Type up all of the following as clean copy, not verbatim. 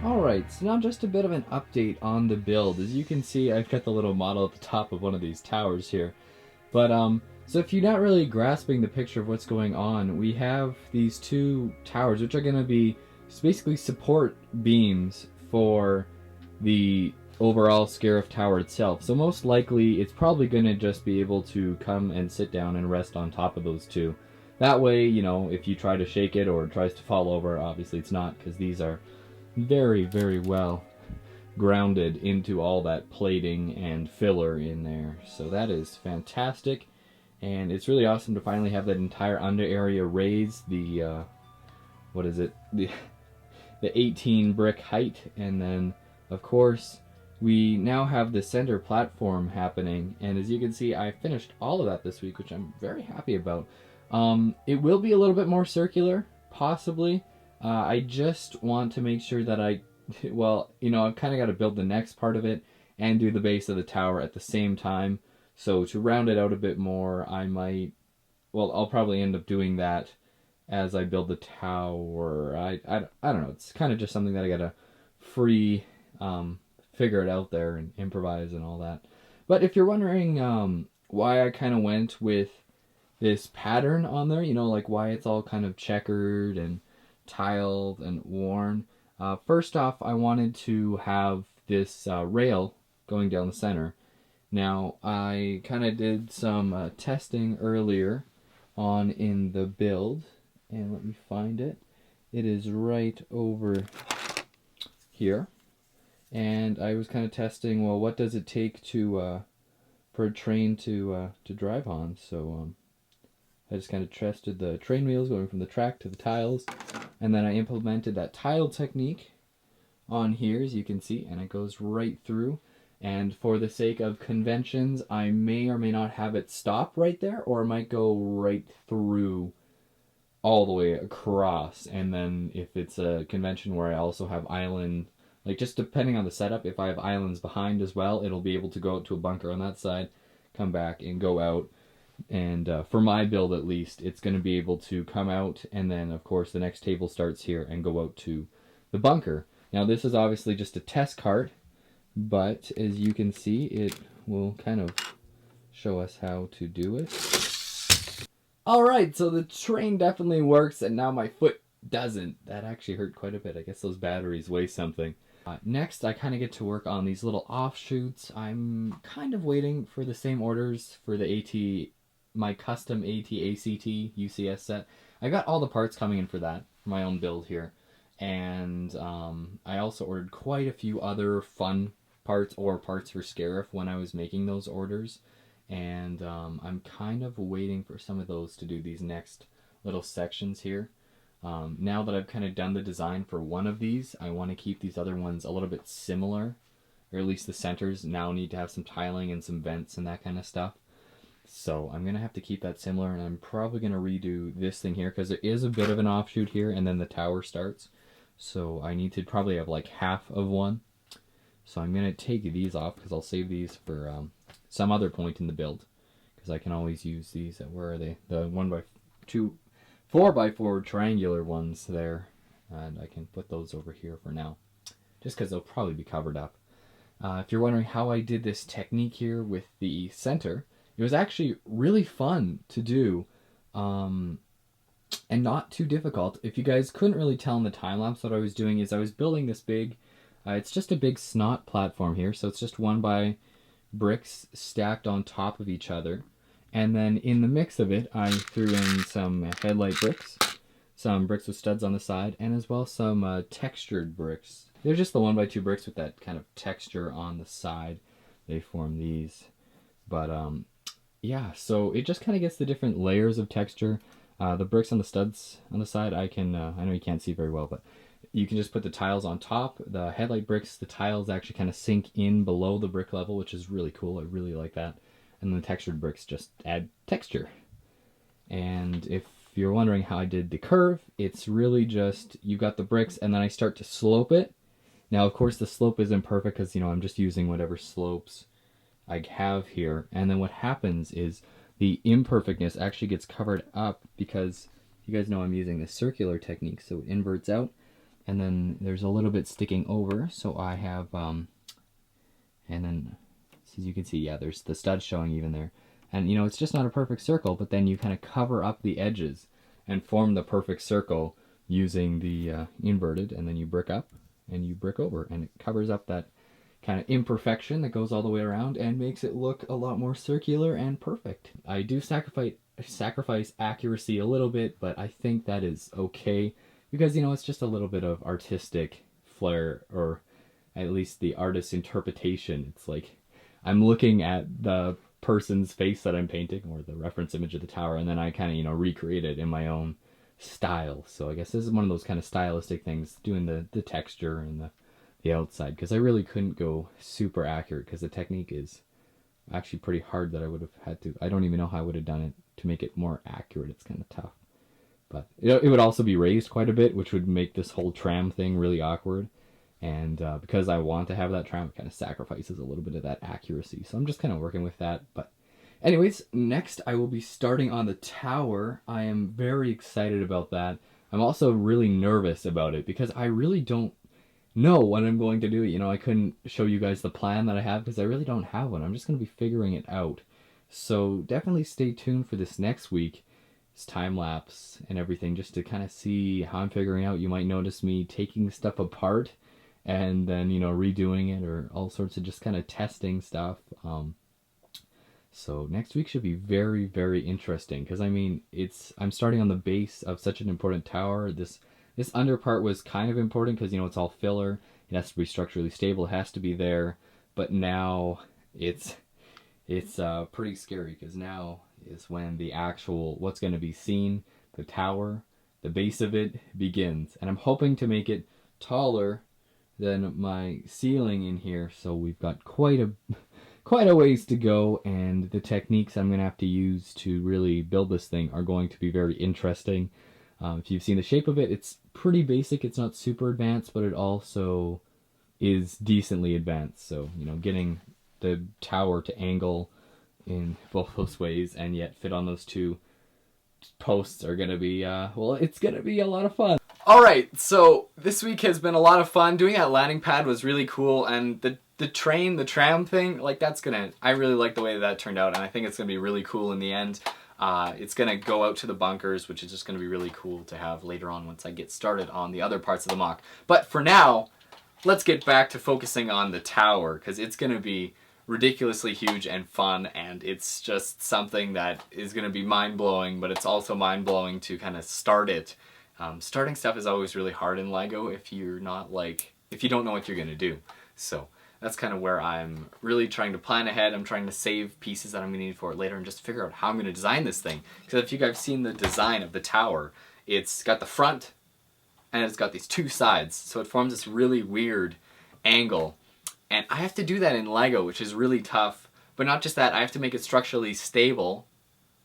Alright, so now just a bit of an update on the build. As you can see, I've got the little model at the top of one of these towers here. But, so if you're not really grasping the picture of what's going on, we have these two towers, which are going to be basically support beams for the overall Scarif tower itself. So most likely, it's probably going to just be able to come and sit down and rest on top of those two. That way, you know, if you try to shake it or it tries to fall over, obviously it's not, because these are very, very well grounded into all that plating and filler in there. So that is fantastic, and it's really awesome to finally have that entire under area raised. The what is it, the 18 brick height, and then of course we now have the center platform happening, and as you can see, I finished all of that this week, which I'm very happy about. It will be a little bit more circular, possibly. I just want to make sure that well, you know, I've kind of got to build the next part of it and do the base of the tower at the same time. So to round it out a bit more, I'll probably end up doing that as I build the tower. I don't know. It's kind of just something that I got to figure it out there and improvise and all that. But if you're wondering why I kind of went with this pattern on there, you know, like why it's all kind of checkered and tiled and worn. First off, I wanted to have this rail going down the center. Now, I kind of did some testing earlier on in the build, and let me find it. It is right over here. And I was kind of testing, well, what does it take to for a train to drive on? So I just kind of tested the train wheels going from the track to the tiles, and then I implemented that tile technique on here, as you can see, and it goes right through. And for the sake of conventions, I may or may not have it stop right there, or it might go right through all the way across. And then if it's a convention where I also have island, like just depending on the setup, if I have islands behind as well, it'll be able to go out to a bunker on that side, come back and go out. And for my build at least, it's going to be able to come out, and then of course the next table starts here and go out to the bunker. Now this is obviously just a test cart, but as you can see, it will kind of show us how to do it. Alright, so the train definitely works, and now my foot doesn't. That actually hurt quite a bit. I guess those batteries weigh something. Next, I kind of get to work on these little offshoots. I'm kind of waiting for the same orders for the my custom AT UCS set. I got all the parts coming in for that, for my own build here. And I also ordered quite a few other fun parts or parts for Scarif when I was making those orders. And I'm kind of waiting for some of those to do these next little sections here. Now that I've kind of done the design for one of these, I want to keep these other ones a little bit similar, or at least the centers now need to have some tiling and some vents and that kind of stuff. So I'm going to have to keep that similar, and I'm probably going to redo this thing here because there is a bit of an offshoot here and then the tower starts. So I need to probably have like half of one. So I'm going to take these off because I'll save these for some other point in the build. because I can always use these. Where are they? The 1x2, 4x4 triangular ones there, and I can put those over here for now, just because they'll probably be covered up. If you're wondering how I did this technique here with the center, it was actually really fun to do, and not too difficult. If you guys couldn't really tell in the time lapse, what I was doing is I was building this big, it's just a big snot platform here, so it's just 1x bricks stacked on top of each other. And then in the mix of it, I threw in some headlight bricks, some bricks with studs on the side, and as well some textured bricks. They're just the 1x2 bricks with that kind of texture on the side. They form these. But yeah, so it just kind of gets the different layers of texture. The bricks on the studs on the side, I know you can't see very well, but you can just put the tiles on top. The headlight bricks, the tiles actually kind of sink in below the brick level, which is really cool. I really like that. And then the textured bricks just add texture. And if you're wondering how I did the curve, it's really just, you got the bricks and then I start to slope it. Now, of course, the slope isn't perfect because, I'm just using whatever slopes I have here. And then what happens is the imperfectness actually gets covered up because you guys know I'm using the circular technique, so it inverts out. And then there's a little bit sticking over, so I have, and then, as you can see, yeah, there's the studs showing even there. And, it's just not a perfect circle, but then you kind of cover up the edges and form the perfect circle using the inverted, and then you brick up and you brick over, and it covers up that kind of imperfection that goes all the way around and makes it look a lot more circular and perfect. I do sacrifice accuracy a little bit, but I think that is okay. Because, it's just a little bit of artistic flair, or at least the artist's interpretation. It's like I'm looking at the person's face that I'm painting, or the reference image of the tower, and then I kind of, recreate it in my own style. So I guess this is one of those kind of stylistic things, doing the texture and the outside, because I really couldn't go super accurate, because the technique is actually pretty hard that I would have had to. I don't even know how I would have done it to make it more accurate. It's kind of tough. But it would also be raised quite a bit, which would make this whole tram thing really awkward. And because I want to have that tram, it kind of sacrifices a little bit of that accuracy. So I'm just kind of working with that. But anyways, next I will be starting on the tower. I am very excited about that. I'm also really nervous about it because I really don't know what I'm going to do. I couldn't show you guys the plan that I have because I really don't have one. I'm just going to be figuring it out. So definitely stay tuned for this next week. Time lapse and everything, just to kind of see how I'm figuring out. You might notice me taking stuff apart and then redoing it, or all sorts of just kind of testing stuff. So next week should be very, very interesting, because I'm starting on the base of such an important tower. This under part was kind of important because it's all filler. It has to be structurally stable. It has to be there. But now it's pretty scary, because now is when the actual, what's going to be seen, the tower, the base of it begins. And I'm hoping to make it taller than my ceiling in here, so we've got quite a ways to go, and the techniques I'm going to have to use to really build this thing are going to be very interesting. If you've seen the shape of it, it's pretty basic. It's not super advanced, but it also is decently advanced. So, getting the tower to angle in both those ways and yet fit on those two posts are gonna be it's gonna be a lot of fun. Alright, so this week has been a lot of fun. Doing that landing pad was really cool, and the tram thing, I really like the way that turned out, and I think it's gonna be really cool in the end. It's gonna go out to the bunkers, which is just gonna be really cool to have later on once I get started on the other parts of the mock. But for now, let's get back to focusing on the tower, because it's gonna be ridiculously huge and fun, and it's just something that is going to be mind-blowing, but it's also mind-blowing to kind of start it. Starting stuff is always really hard in LEGO if you don't know what you're going to do. So that's kind of where I'm really trying to plan ahead. I'm trying to save pieces that I'm going to need for it later and just figure out how I'm going to design this thing. Because if you guys have seen the design of the tower, it's got the front and it's got these two sides, so it forms this really weird angle. And I have to do that in LEGO, which is really tough. But not just that, I have to make it structurally stable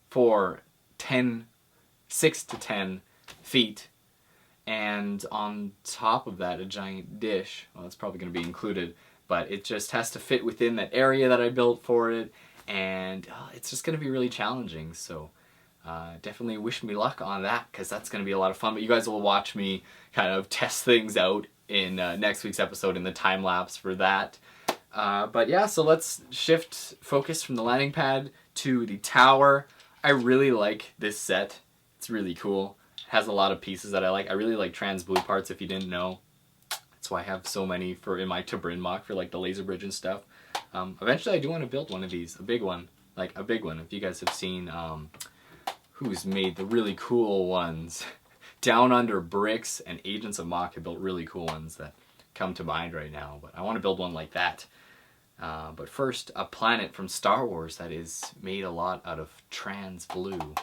for 6 to 10 feet. And on top of that, a giant dish. Well, it's probably going to be included, but it just has to fit within that area that I built for it. and it's just going to be really challenging. So definitely wish me luck on that, because that's going to be a lot of fun. But you guys will watch me kind of test things out in next week's episode in the time lapse for that. But yeah, so let's shift focus from the landing pad to the tower. I really like this set. It's really cool. It has a lot of pieces that I like. I really like trans blue parts, if you didn't know. That's why I have so many in my Tabrin mock for like the laser bridge and stuff. Eventually I do want to build one of these, a big one. Like a big one. If you guys have seen who's made the really cool ones. Down Under Bricks and Agents of Mock have built really cool ones that come to mind right now. But I want to build one like that. But first, a planet from Star Wars that is made a lot out of trans blue.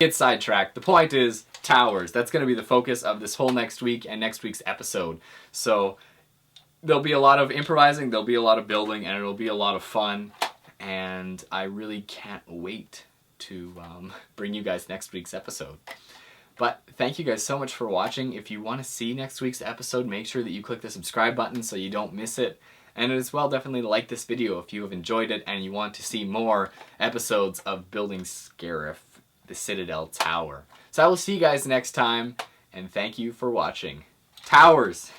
Get sidetracked. The point is towers. That's going to be the focus of this whole next week and next week's episode. So there'll be a lot of improvising, there'll be a lot of building, and it'll be a lot of fun. And I really can't wait to bring you guys next week's episode. But thank you guys so much for watching. If you want to see next week's episode, make sure that you click the subscribe button so you don't miss it. And as well, definitely like this video if you have enjoyed it and you want to see more episodes of building Scarif, the Citadel Tower. So I will see you guys next time, and thank you for watching. Towers!